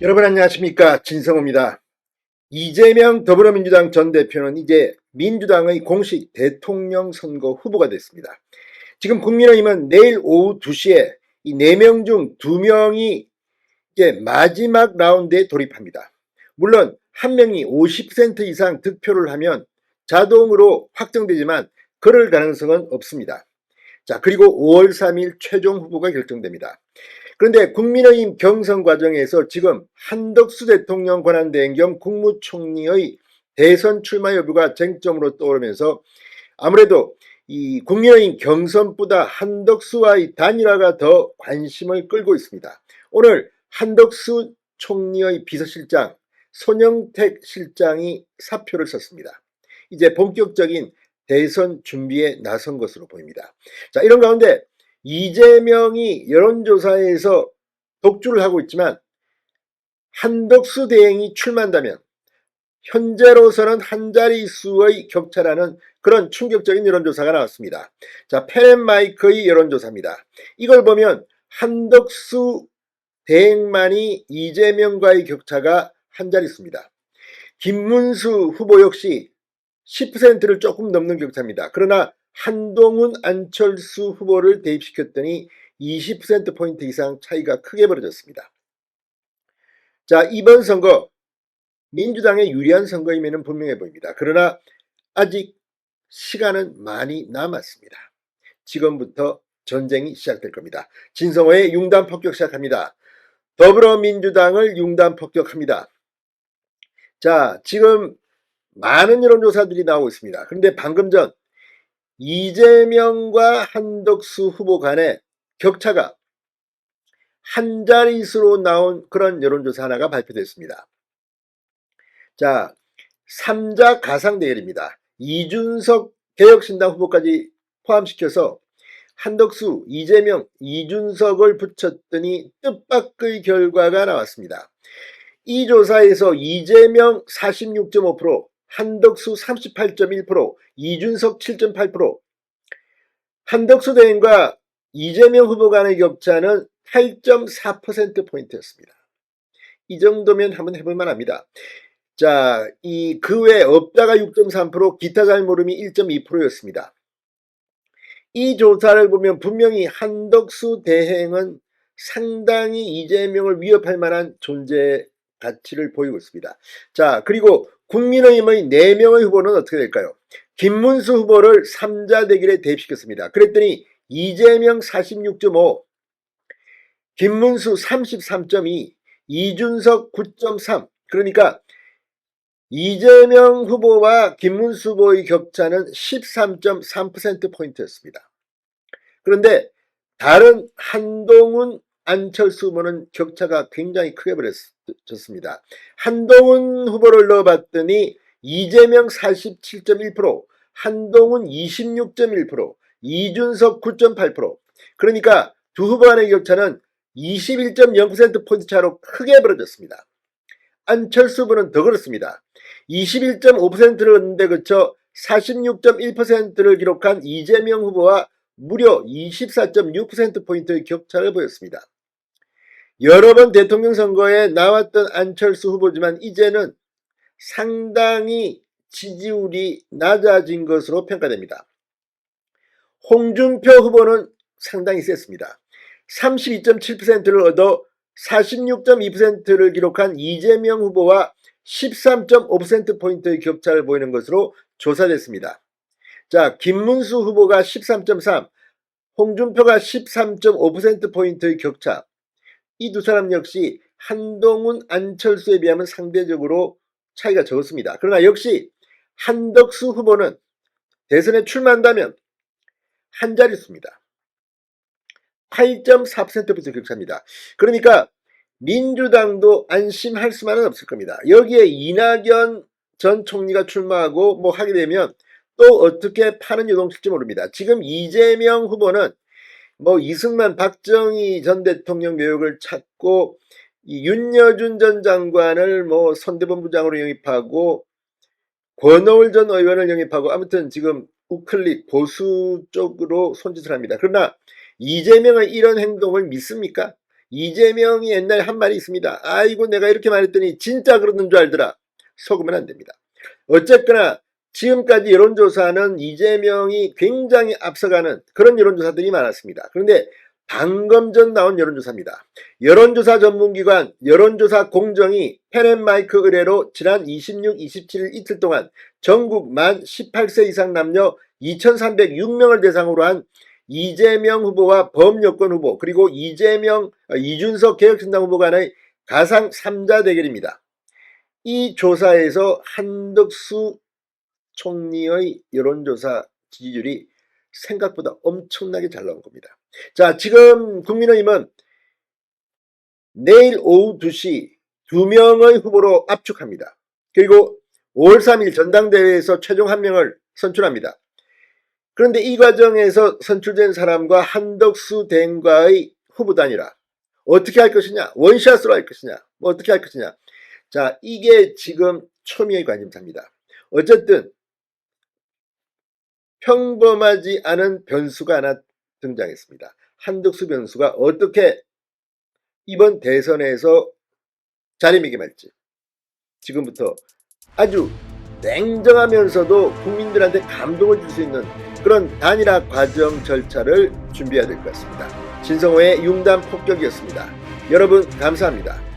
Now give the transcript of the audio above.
여러분 안녕하십니까, 진성호입니다. 이재명 더불어민주당 전 대표는 이제 민주당의 공식 대통령 선거 후보가 됐습니다. 지금 국민의힘은 내일 오후 2시에 이 4명 중 2명이 이제 마지막 라운드에 돌입합니다. 물론 한 명이 50% 이상 득표를 하면 자동으로 확정되지만 그럴 가능성은 없습니다. 자, 그리고 5월 3일 최종 후보가 결정됩니다. 그런데 국민의힘 경선 과정에서 지금 한덕수 대통령 권한대행 겸 국무총리의 대선 출마 여부가 쟁점으로 떠오르면서 아무래도 이 국민의힘 경선보다 한덕수와의 단일화가 더 관심을 끌고 있습니다. 오늘 한덕수 총리의 비서실장 손영택 실장이 사표를 썼습니다. 이제 본격적인 대선 준비에 나선 것으로 보입니다. 자, 이런 가운데 이재명이 여론조사에서 독주를 하고 있지만 한덕수 대행이 출마한다면 현재로서는 한 자릿수의 격차라는 그런 충격적인 여론조사가 나왔습니다. 자, 페렌마이크의 여론조사입니다. 이걸 보면 한덕수 대행만이 이재명과의 격차가 한 자릿수입니다. 김문수 후보 역시 10%를 조금 넘는 격차입니다. 그러나 한동훈, 안철수 후보를 대입시켰더니 20%포인트 이상 차이가 크게 벌어졌습니다. 자, 이번 선거 민주당의 유리한 선거임에는 분명해 보입니다. 그러나 아직 시간은 많이 남았습니다. 지금부터 전쟁이 시작될 겁니다. 진성호의 융단 폭격 시작합니다. 더불어민주당을 융단 폭격합니다. 자, 지금 많은 여론조사들이 나오고 있습니다. 그런데 방금 전 이재명과 한덕수 후보 간의 격차가 한 자릿수로 나온 그런 여론조사 하나가 발표됐습니다. 자, 3자 가상 대결입니다. 이준석 개혁신당 후보까지 포함시켜서 한덕수, 이재명, 이준석을 붙였더니 뜻밖의 결과가 나왔습니다. 이 조사에서 이재명 46.5%, 한덕수 38.1%, 이준석 7.8%, 한덕수 대행과 이재명 후보 간의 격차는 8.4%포인트였습니다. 이 정도면 한번 해볼 만합니다. 자, 그 외 없다가 6.3%, 기타 잘 모름이 1.2%였습니다. 이 조사를 보면 분명히 한덕수 대행은 상당히 이재명을 위협할 만한 존재 가치를 보이고 있습니다. 자, 그리고 국민의힘의 4명의 후보는 어떻게 될까요? 김문수 후보를 3자 대결에 대입시켰습니다. 그랬더니 이재명 46.5, 김문수 33.2, 이준석 9.3, 그러니까 이재명 후보와 김문수 후보의 격차는 13.3%포인트였습니다. 그런데 다른 한동훈, 안철수 후보는 격차가 굉장히 크게 벌어졌습니다. 한동훈 후보를 넣어봤더니 이재명 47.1%, 한동훈 26.1%, 이준석 9.8%, 그러니까 두 후보 간의 격차는 21.0%포인트 차로 크게 벌어졌습니다. 안철수 후보는 더 그렇습니다. 21.5%를 얻는데 그쳐 46.1%를 기록한 이재명 후보와 무려 24.6%포인트의 격차를 보였습니다. 여러 번 대통령 선거에 나왔던 안철수 후보지만 이제는 상당히 지지율이 낮아진 것으로 평가됩니다. 홍준표 후보는 상당히 셌습니다. 32.7%를 얻어 46.2%를 기록한 이재명 후보와 13.5%포인트의 격차를 보이는 것으로 조사됐습니다. 자, 김문수 후보가 13.3, 홍준표가 13.5%포인트의 격차. 이 두 사람 역시 한동훈, 안철수에 비하면 상대적으로 차이가 적었습니다. 그러나 역시 한덕수 후보는 대선에 출마한다면 한 자릿수입니다. 8.4%포인트 격차입니다. 그러니까 민주당도 안심할 수만은 없을 겁니다. 여기에 이낙연 전 총리가 출마하고 뭐 하게 되면 또 어떻게 파는 요동칠지 모릅니다. 지금 이재명 후보는 뭐 이승만, 박정희 전 대통령 묘역을 찾고 이 윤여준 전 장관을 뭐 선대본부장으로 영입하고 권오을 전 의원을 영입하고 아무튼 지금 우클릭 보수 쪽으로 손짓을 합니다. 그러나 이재명의 이런 행동을 믿습니까? 이재명이 옛날에 한 말이 있습니다. 아이고 내가 이렇게 말했더니 진짜 그러는 줄 알더라. 속으면 안 됩니다. 어쨌거나 지금까지 여론조사는 이재명이 굉장히 앞서가는 그런 여론조사들이 많았습니다. 그런데 방금 전 나온 여론조사입니다. 여론조사 전문기관 여론조사 공정이 펜앤마이크 의뢰로 지난 26, 27일 이틀 동안 전국 만 18세 이상 남녀 2,306명을 대상으로 한 이재명 후보와 범여권 후보 그리고 이준석 개혁신당 후보 간의 가상 3자 대결입니다. 이 조사에서 한덕수 총리의 여론조사 지지율이 생각보다 엄청나게 잘 나온 겁니다. 자, 지금 국민의힘은 내일 오후 2시 2명의 후보로 압축합니다. 그리고 5월 3일 전당대회에서 최종 1명을 선출합니다. 그런데 이 과정에서 선출된 사람과 한덕수 대행과의 후보 단일화 어떻게 할 것이냐, 원샷으로 할 것이냐, 어떻게 할 것이냐. 자, 이게 지금 초미의 관심사입니다. 어쨌든 평범하지 않은 변수가 하나 등장했습니다. 한덕수 변수가 어떻게 이번 대선에서 자리매김할지 지금부터 아주 냉정하면서도 국민들한테 감동을 줄 수 있는 그런 단일화 과정 절차를 준비해야 될 것 같습니다. 진성호의 융단 폭격이었습니다. 여러분 감사합니다.